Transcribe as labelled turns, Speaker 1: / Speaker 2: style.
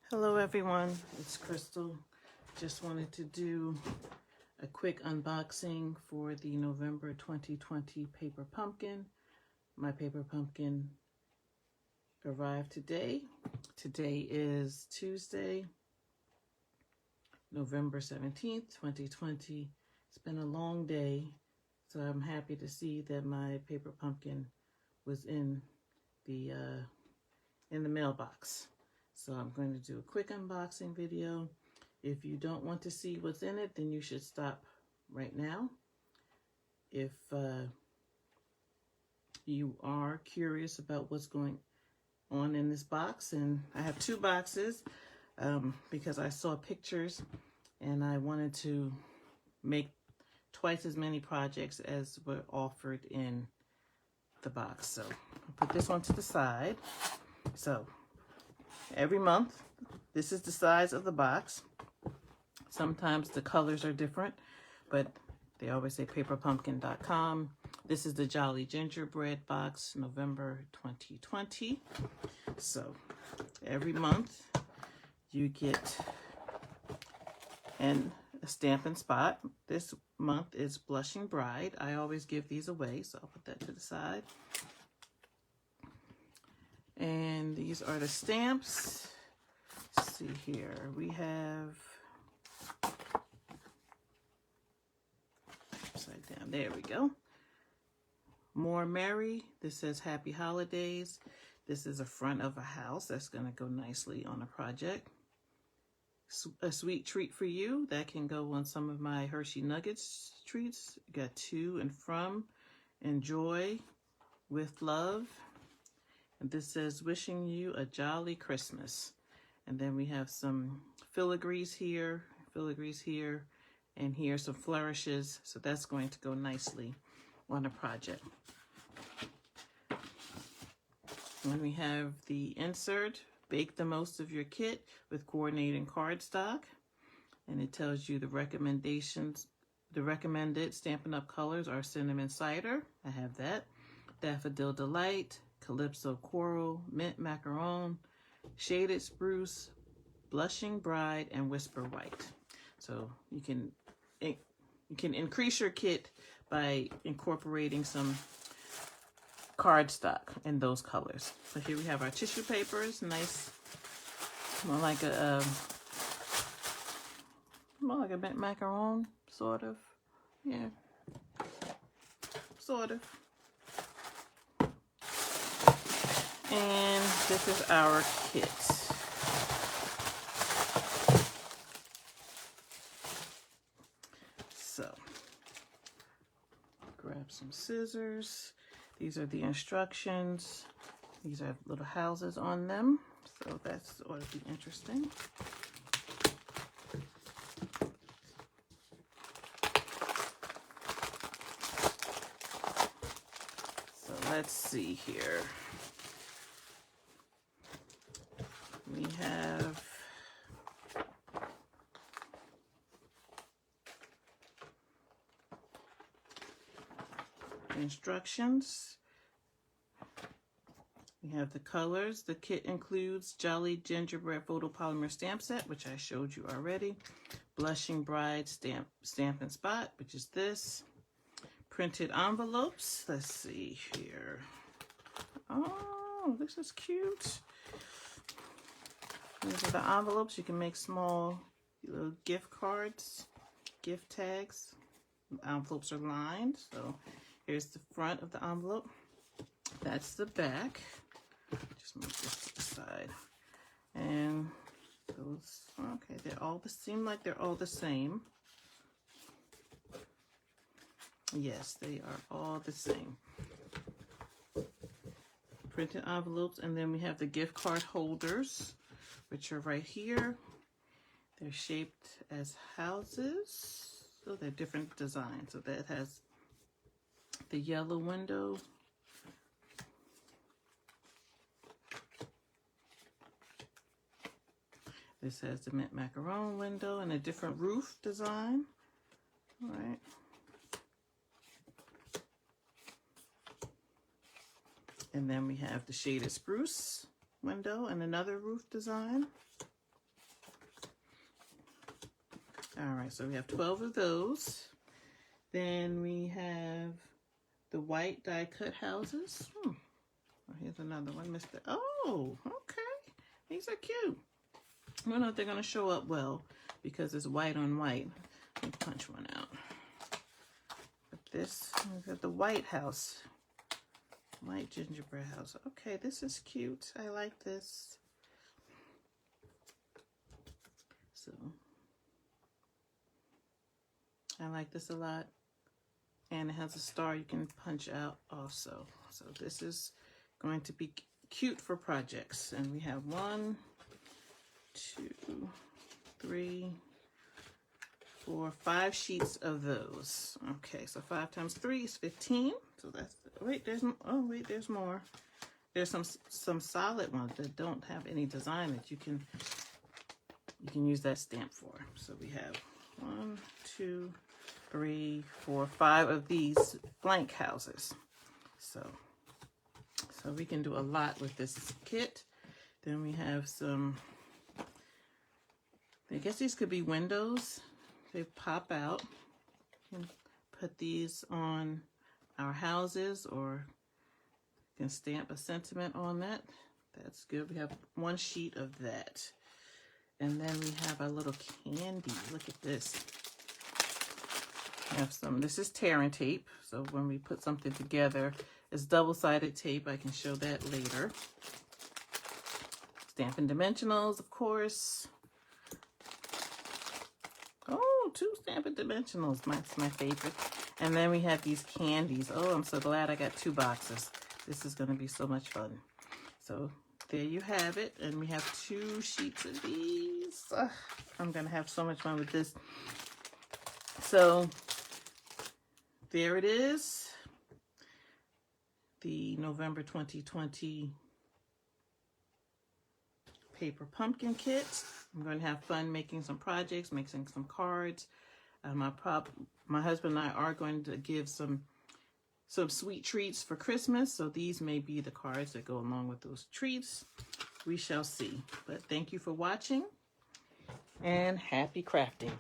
Speaker 1: Hello everyone, it's Crystal. Just wanted to do a quick unboxing for the November 2020 paper pumpkin. My paper pumpkin arrived today. Today is Tuesday, November 17th, 2020. It's been a long day, so I'm happy to see that my paper pumpkin was in the mailbox. So I'm going to do a quick unboxing video. If you don't want to see what's in it, then you should stop right now. If you are curious about what's going on in this box, and I have two boxes because I saw pictures and I wanted to make twice as many projects as were offered in the box. So I'll put this one to the side. So every month, this is the size of the box. Sometimes the colors are different, but they always say paperpumpkin.com. This is the Jolly Gingerbread box, November 2020. So every month you get a Stampin' spot. This month is Blushing Bride. I always give these away, so I'll put that to the side. And these are the stamps. Let's see here. We have upside down. There we go. More Merry. This says Happy Holidays. This is a front of a house. That's going to go nicely on a project. A Sweet Treat for You. That can go on some of my Hershey Nuggets treats. Got To and From. Enjoy with Love. And this says, wishing you a jolly Christmas. And then we have some filigrees here, and here some flourishes. So that's going to go nicely on a project. And we have the insert, bake the most of your kit with coordinating cardstock. And it tells you the recommendations. The recommended Stampin' Up! Colors are Cinnamon Cider. I have that. Daffodil Delight. Calypso Coral, Mint Macaron, Shaded Spruce, Blushing Bride, and Whisper White. So you can increase your kit by incorporating some cardstock in those colors. So here we have our tissue papers, nice, more like a Mint Macaron, sort of. Yeah, sort of. And this is our kit. So, grab some scissors. These are the instructions. These are little houses on them. So that's ought to be interesting. So let's see here. We have instructions. We have the colors. The kit includes Jolly Gingerbread Photopolymer Stamp Set, which I showed you already. Blushing Bride Stampin' Spot, which is this. Printed envelopes. Let's see here. Oh, this is cute. These are the envelopes. You can make small little gift cards, gift tags. The envelopes are lined. So here's the front of the envelope. That's the back. Just move this to the side. And those, okay, they're all seem like they're all the same. Yes, they are all the same. Printed envelopes, and then we have the gift card holders, which are right here. They're shaped as houses, so they're different designs. So that has the yellow window. This has the Mint Macaron window and a different roof design. All right. And then we have the Shaded Spruce window and another roof design. All right, so we have 12 of those. Then we have the white die cut houses. Oh, here's another one, Mr. Oh, okay. These are cute. I don't know if they're going to show up well because it's white on white. Let me punch one out. But this, we've got the white house. White gingerbread house. Okay, this is cute. I like this. So, I like this a lot. And it has a star you can punch out also. So this is going to be cute for projects. And we have 1, 2, 3, 4, 5 sheets of those. Okay, so 5 times 3 is 15. So that's, wait, there's more. There's some solid ones that don't have any design that you can use that stamp for. So we have 1, 2, 3, 4, 5 of these blank houses. So we can do a lot with this kit. Then we have some, I guess these could be windows. They pop out. You can put these on our houses, or you can stamp a sentiment on that. That's good. We have 1 sheet of that. And then we have our little candy. Look at this. We have some, this is tearing tape. So when we put something together, it's double-sided tape. I can show that later. Stampin' Dimensionals, of course. Oh, 2 Stampin' Dimensionals. That's my favorite. And then we have these candies. Oh, I'm so glad I got 2 boxes. This is going to be so much fun. So there you have it. And we have 2 sheets of these. Ugh, I'm going to have so much fun with this. So there it is. The November 2020 paper pumpkin kit. I'm going to have fun making some projects, making some cards. My husband and I are going to give some sweet treats for Christmas. So these may be the cards that go along with those treats. We shall see. But thank you for watching, and happy crafting.